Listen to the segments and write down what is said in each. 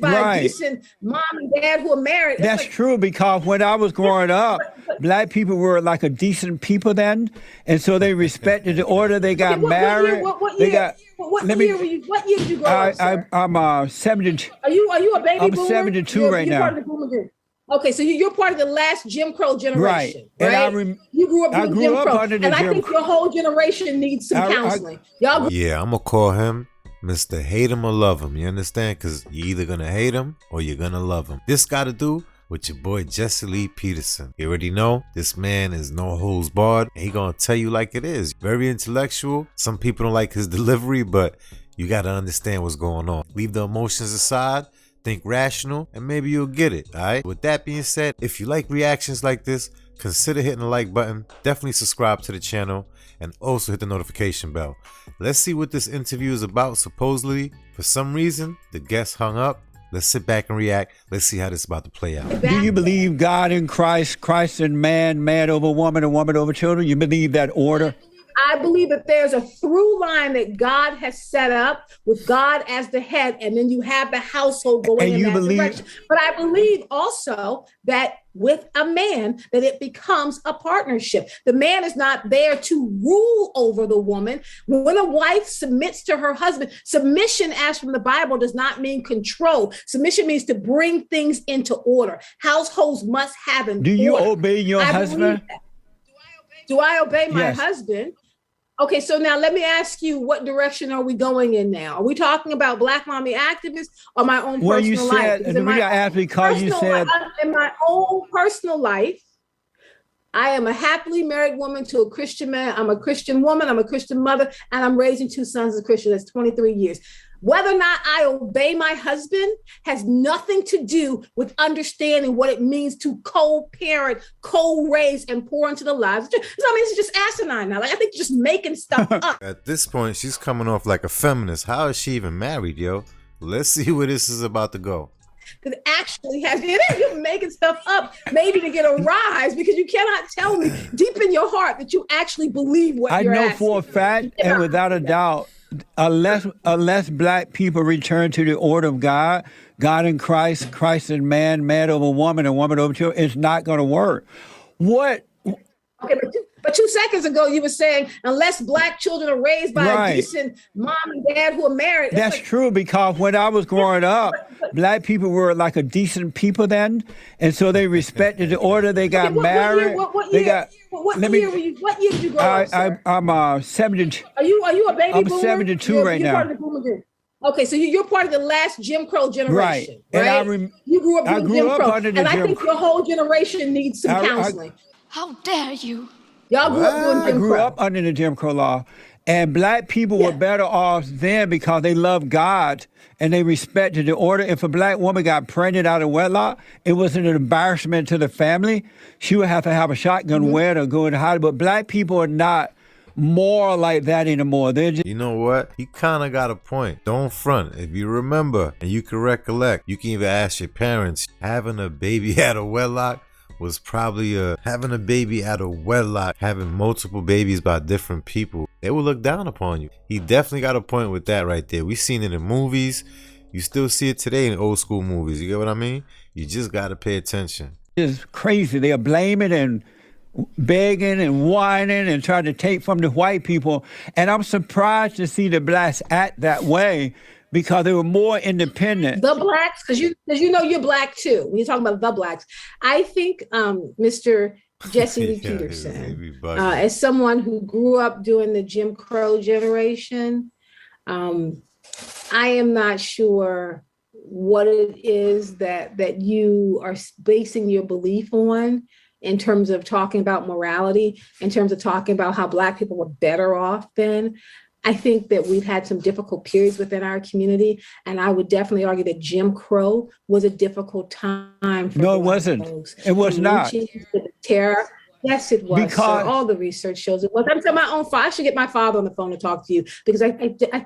by a Right. decent mom and dad who are married. It's That's like, true, because when I was growing up, black people were like a decent people then, and so they respected the order. They okay, got what year? married. What They year? got. What Let year me. were you? What year did you grow up, sir? I'm 72. Are you a baby I'm boomer? 72 right You're part now. of the boomer group. Okay, so you're part of the last Jim Crow Right, generation, and right? You grew up I during grew Jim up Crow, under the and I Jim. think your whole generation needs some I counseling. Y'all Yeah, I'm gonna call him Mr. Hate Him or Love Him. You understand? Because you're either gonna hate him or you're gonna love him. This got to do with your boy Jesse Lee Peterson. You already know this man is no holds barred, and he gonna tell you like it is. Very intellectual. Some people don't like his delivery, but you gotta understand what's going on. Leave the emotions aside. Think rational, and maybe you'll get it, alright? With that being said, if you like reactions like this, consider hitting the like button, definitely subscribe to the channel, and also hit the notification bell. Let's see what this interview is about. Supposedly, for some reason, the guest hung up. Let's sit back and react. Let's see how this is about to play out. Do you believe God in Christ, Christ in man, man over woman, and woman over children? You believe that order? I believe that there's a through line that God has set up with God as the head, and then you have the household going in that direction. But I believe also that with a man, that it becomes a partnership. The man is not there to rule over the woman. When a wife submits to her husband, submission, as from the Bible, does not mean control. Submission means to bring things into order. Households must have an order. Do you obey your husband? Do I obey my Yes. husband? Okay, so now let me ask you, what direction are we going in now? Are we talking about Black mommy activists or my own Well, you personal life? said, Because the reason I asked because you said, in my own personal life, I am a happily married woman to a Christian man. I'm a Christian woman. I'm a Christian mother, and I'm raising two sons as Christian. That's 23 years. Whether or not I obey my husband has nothing to do with understanding what it means to co-parent, co-raise, and pour into the lives. I mean, it's just asinine now. Like, I think you're just making stuff up. At this point, she's coming off like a feminist. How is she even married, yo? Let's see where this is about to go. That actually has, you're making stuff up maybe to get a rise, because you cannot tell me deep in your heart that you actually believe what you're asking. I know for a fact, and without a doubt, unless black people return to the order of God, God in Christ, Christ in man, man over woman, and woman over children, it's not going to work. What? Okay, but 2 seconds ago you were saying unless black children are raised by a decent mom and dad who are married. That's like, true, because when I was growing up, black people were like a decent people then, and so they respected the order. They got married. What year did you grow up, sir? I'm 70. Are you a baby boomer? I'm 72 right now. Part of the boomer group. Okay, so you're part of the last Jim Crow generation, right? And you grew up I during grew Jim up Crow, under the and I Jim think your whole generation needs some counseling. How dare you? Y'all grew up during Jim Crow. I grew up under the Jim Crow law, and black people were better off then because they loved God and they respected the order. If a black woman got pregnant out of wedlock, it was an embarrassment to the family. She would have to have a shotgun wet or go into hiding. But black people are not more like that anymore. They're just— You know what? He kind of got a point. Don't front. If you remember and you can recollect, you can even ask your parents. Having a baby out of wedlock was probably having a baby out of wedlock, having multiple babies by different people. They will look down upon you. He definitely got a point with that right there. We've seen it in movies. You still see it today in old school movies. You get what I mean? You just got to pay attention. It's crazy. They are blaming and begging and whining and trying to take from the white people. And I'm surprised to see the blacks act that way, because they were more independent. The blacks, because you know you're black too. When you're talking about the blacks, I think Mr. Jesse Lee Peterson, as someone who grew up during the Jim Crow generation, I am not sure what it is that you are basing your belief on in terms of talking about morality, in terms of talking about how black people were better off then. I think that we've had some difficult periods within our community, and I would definitely argue that Jim Crow was a difficult time for No, it wasn't. folks. It was not. The terror. Yes, it was, sir. Because All the research shows it was. I'm telling my own father. I should get my father on the phone to talk to you because I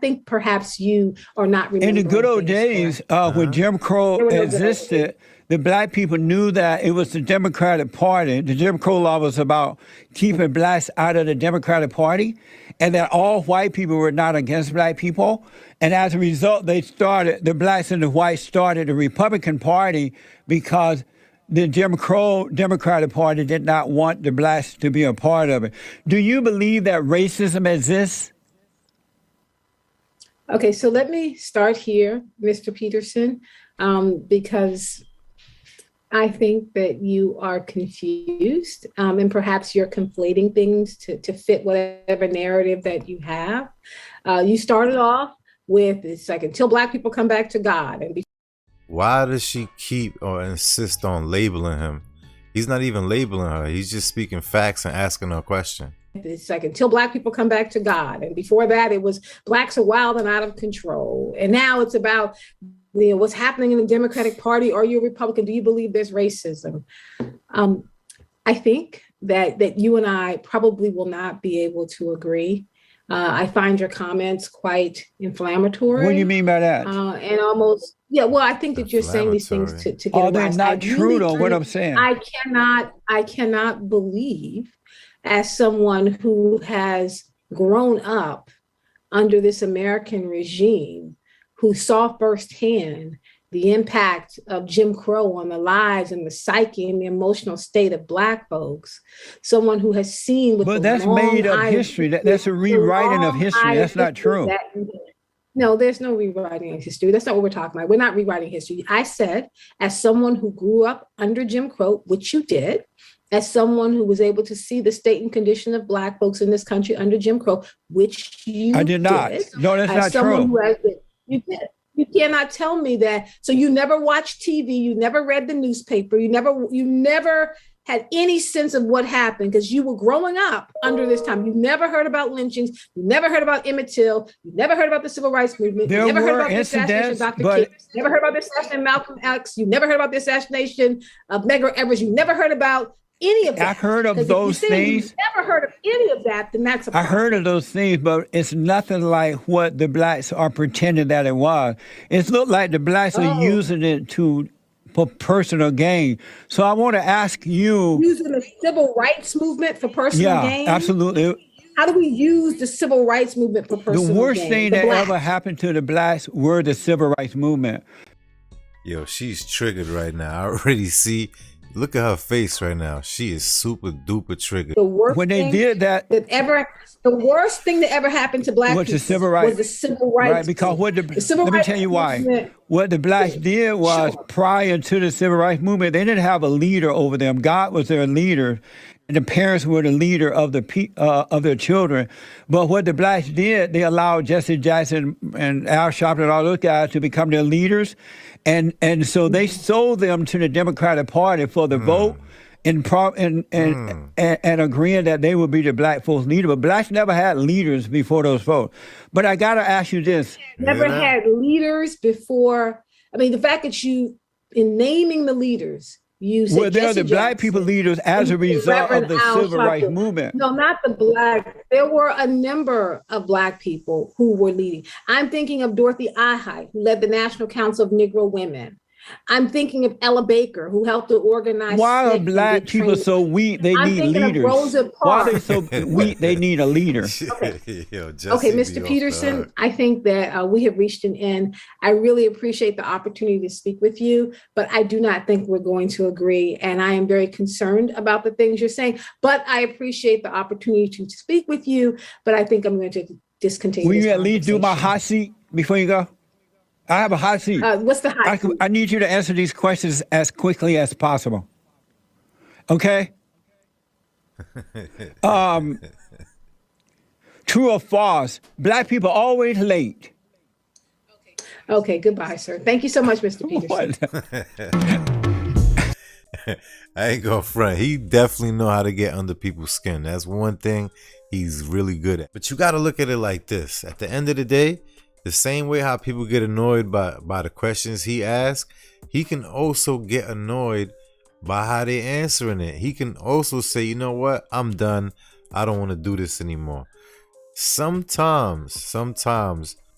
think perhaps you are not in the good remembering old things days, correctly. when Jim Crow There were no good old days. existed, the black people knew that it was the Democratic Party. The Jim Crow law was about keeping blacks out of the Democratic Party, and that all white people were not against black people. And as a result, the blacks and the whites started the Republican Party because the Jim Crow Democratic Party did not want the blacks to be a part of it. Do you believe that racism exists? Okay, so let me start here, Mr. Peterson, because I think that you are confused, and perhaps you're conflating things to fit whatever narrative that you have. You started off with, it's like, until black people come back to God. And Why does she keep or insist on labeling him? He's not even labeling her. He's just speaking facts and asking her a question. it's like, until black people come back to God. And before that, it was blacks are wild and out of control. And now it's about, what's happening in the Democratic Party. Are you a Republican? Do you believe there's racism? I think that you and I probably will not be able to agree. I find your comments quite inflammatory. What do you mean by that? And almost, well, I think that you're saying these things to get a rise. They're not true though, what I'm saying. I cannot believe, as someone who has grown up under this American regime, who saw firsthand the impact of Jim Crow on the lives and the psyche and the emotional state of black folks, someone who has seen with but that's made up history. That's a rewriting of history. That's not true. No, there's no rewriting of history. That's not what we're talking about. We're not rewriting history. I said, as someone who grew up under Jim Crow, which you did, as someone who was able to see the state and condition of black folks in this country under Jim Crow, which you I did not. No, that's not true. You did. You cannot tell me that. So you never watched TV, you never read the newspaper, you never had any sense of what happened because you were growing up under this time. You never heard about lynchings, you never heard about Emmett Till, you never heard about the civil rights movement, you never heard about the assassination of Dr. King, you never heard about the assassination of Malcolm X, you never heard about the assassination of Medgar Evers, you never heard about any of that. I heard of those things. If you never heard of any of that, then that's a problem. I heard of those things, but it's nothing like what the blacks are pretending that it was. It looked like the blacks are using it for personal gain. So I want to ask you. Using the civil rights movement for personal gain? Yeah, absolutely. How do we use the civil rights movement for personal gain? The worst thing that ever happened to the blacks were the civil rights movement. Yo, she's triggered right now. I already see. Look at her face right now. She is super duper triggered. The worst when they did that, the worst thing that ever happened to black people was the civil rights. Right, because let me tell you why. What the blacks did was, prior to the civil rights movement, they didn't have a leader over them. God was their leader, and the parents were the leader of their children. But what the blacks did, they allowed Jesse Jackson and Al Sharpton and all those guys to become their leaders. And so they sold them to the Democratic Party for the vote and agreeing that they would be the black folks' leader. But blacks never had leaders before those votes. But I got to ask you this. Never had leaders before. I mean, the fact that in naming the leaders, well, they're the black people leaders as a result of the civil rights movement. No, not the black. There were a number of black people who were leading. I'm thinking of Dorothy Ahide, who led the National Council of Negro Women. I'm thinking of Ella Baker, who helped to organize. Why are black people so weak? They need leaders. Why are they so weak? They need a leader. Okay, Mr. Peterson, I think that we have reached an end. I really appreciate the opportunity to speak with you, but I do not think we're going to agree. And I am very concerned about the things you're saying, but I appreciate the opportunity to speak with you, but I think I'm going to discontinue. Will you at least do my hot seat before you go? I have a hot seat. What's the hot seat? I need you to answer these questions as quickly as possible. Okay? True or false? Black people always late. Okay, goodbye, sir. Thank you so much, Mr. Peterson. I ain't gonna front. He definitely know how to get under people's skin. That's one thing he's really good at. But you gotta look at it like this. At the end of the day, the same way how people get annoyed by the questions he asks, he can also get annoyed by how they answering it. He can also say, you know what, I'm done. I don't want to do this anymore. Sometimes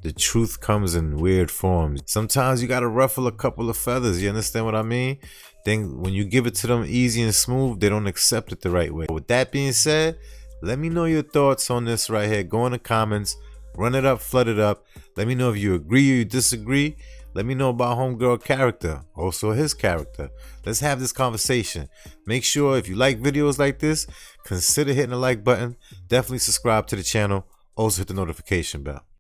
the truth comes in weird forms. Sometimes you gotta ruffle a couple of feathers. You understand what I mean? Then when you give it to them easy and smooth, they don't accept it the right way. With that being said, let me know your thoughts on this right here. Go in the comments, run it up, flood it up. Let me know if you agree or you disagree. Let me know about homegirl character, also his character. Let's have this conversation. Make sure if you like videos like this, consider hitting the like button. Definitely subscribe to the channel. Also hit the notification bell.